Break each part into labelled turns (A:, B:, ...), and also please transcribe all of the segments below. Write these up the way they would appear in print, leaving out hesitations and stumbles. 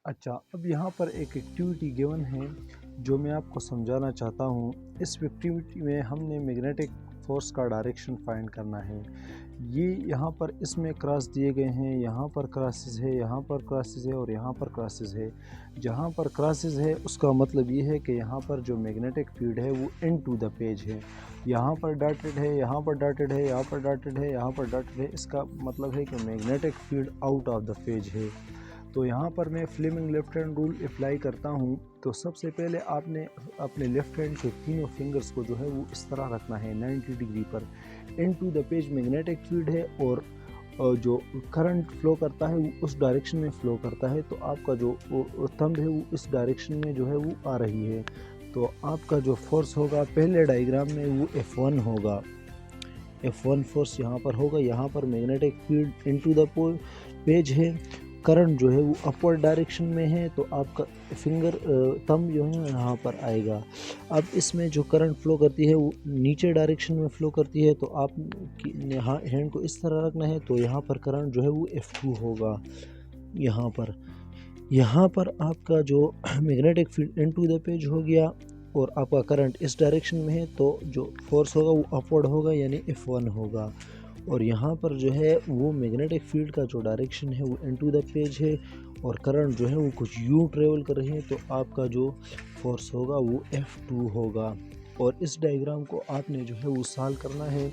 A: अच्छा, अब यहाँ पर एक एक्टिविटी गिवन है जो मैं आपको समझाना चाहता हूँ। इस एक्टिविटी में हमने मैग्नेटिक फोर्स का डायरेक्शन फाइंड करना है। ये यहाँ पर इसमें क्रॉस दिए गए हैं, यहाँ पर क्रॉसेस है, यहाँ पर क्रॉसेस है और यहाँ पर क्रॉसेस है। जहाँ पर क्रॉसेस है उसका मतलब ये है कि यहाँ पर जो मैग्नेटिक फील्ड है वो इन टू द पेज है। यहाँ पर डॉटेड है, यहाँ पर डॉटेड है, यहाँ पर डॉटेड है, यहाँ पर डॉटेड है। इसका मतलब है कि magnetic field out of the page है। तो यहाँ पर मैं Fleming left hand rule apply करता हूँ। तो सबसे पहले आपने अपने लेफ्ट हैंड के तीनों फिंगर्स को जो है वो इस तरह रखना है 90 डिग्री पर। Into the page magnetic field है और जो करंट फ्लो करता है वो उस डायरेक्शन में फ्लो करता है। तो आपका जो थंब है वो इस डायरेक्शन में जो है वो आ रही है। तो आपका जो फोर्स होगा पहले डायग्राम में वो F1 होगा। F1 फोर्स यहाँ पर होगा। यहाँ पर magnetic field into the page है, करंट जो है वो अपवर्ड डायरेक्शन में है। तो आपका फिंगर थंब जो है यहाँ पर आएगा। अब इसमें जो करंट फ्लो करती है वो नीचे डायरेक्शन में फ्लो करती है। तो आप हैंड को इस तरह रखना है। तो यहाँ पर करंट जो है वो F2 होगा। यहाँ पर आपका जो magnetic field into the page हो गया और आपका करंट इस डायरेक्शन में है। तो जो फोर्स होगा वो अपवर्ड होगा यानी F1 होगा। और यहाँ पर जो है वो मैग्नेटिक फील्ड का जो डायरेक्शन है वो इनटू द पेज है और करंट जो है वो कुछ यू ट्रेवल कर रही है। तो आपका जो फोर्स होगा वो F2 होगा। और इस डायग्राम को आपने जो है वो सॉल्व करना है।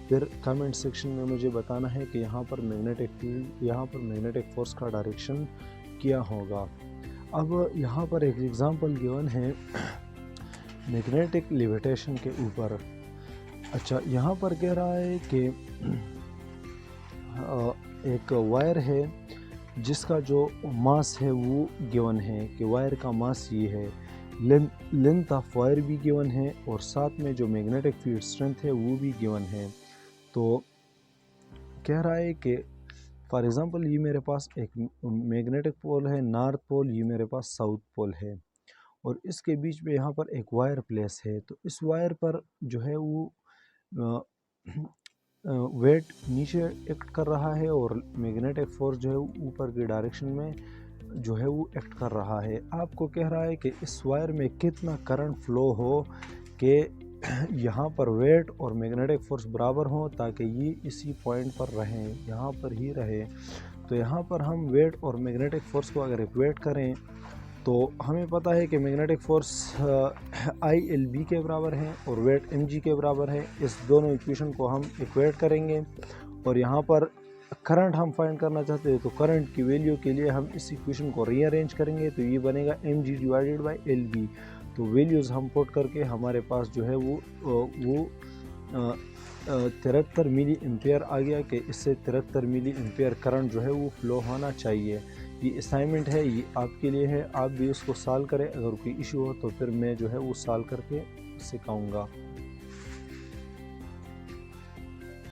A: फिर कमेंट सेक्शन में मुझे बताना है कि यहाँ पर मैग्नेटिक फील्ड, यहाँ पर मैग्नेटिक फोर्स का डायरेक्शन क्या होगा। अब यहाँ पर एक एग्जांपल गिवन है मैग्नेटिक लेविटेशन के ऊपर। अच्छा, यहाँ पर कह रहा है कि एक वायर है जिसका जो मास है वो गिवन है कि वायर का मास ये है। लेंथ ऑफ वायर भी गिवन है और साथ में जो मैग्नेटिक फील्ड स्ट्रेंथ है वो भी गिवन है। तो कह रहा है कि फॉर एग्ज़ाम्पल ये मेरे पास एक मैग्नेटिक पोल है नॉर्थ पोल, ये मेरे पास साउथ पोल है और इसके बीच में यहाँ पर एक वायर प्लेस है। तो इस वायर पर जो है वो वेट नीचे एक्ट कर रहा है और मैग्नेटिक फोर्स जो है ऊपर की डायरेक्शन में जो है वो एक्ट कर रहा है। आपको कह रहा है कि इस वायर में कितना करंट फ्लो हो कि यहाँ पर वेट और मैग्नेटिक फोर्स बराबर हो ताकि ये इसी पॉइंट पर रहें, यहाँ पर ही रहे। तो यहाँ पर हम वेट और मैग्नेटिक फोर्स को अगर इक्वेट करें तो हमें पता है कि मैग्नेटिक फोर्स ILB के बराबर है और वेट mg के बराबर है। इस दोनों इक्वेशन को हम इक्वेट करेंगे और यहाँ पर करंट हम फाइंड करना चाहते हैं। तो करंट की वैल्यू के लिए हम इस इक्वेशन को रीअरेंज करेंगे तो ये बनेगा mg डिवाइडेड बाई LB। तो वैल्यूज़ हम पुट करके हमारे पास जो है वो 73 मिली एम्पेयर आ गया कि इससे 73 मिली एम्पेयर करंट जो है वो फ्लो होना चाहिए। ये असाइनमेंट है, ये आपके लिए है, आप भी उसको सॉल्व करें। अगर कोई इशू हो तो फिर मैं जो है वो सॉल्व करके सिखाऊंगा।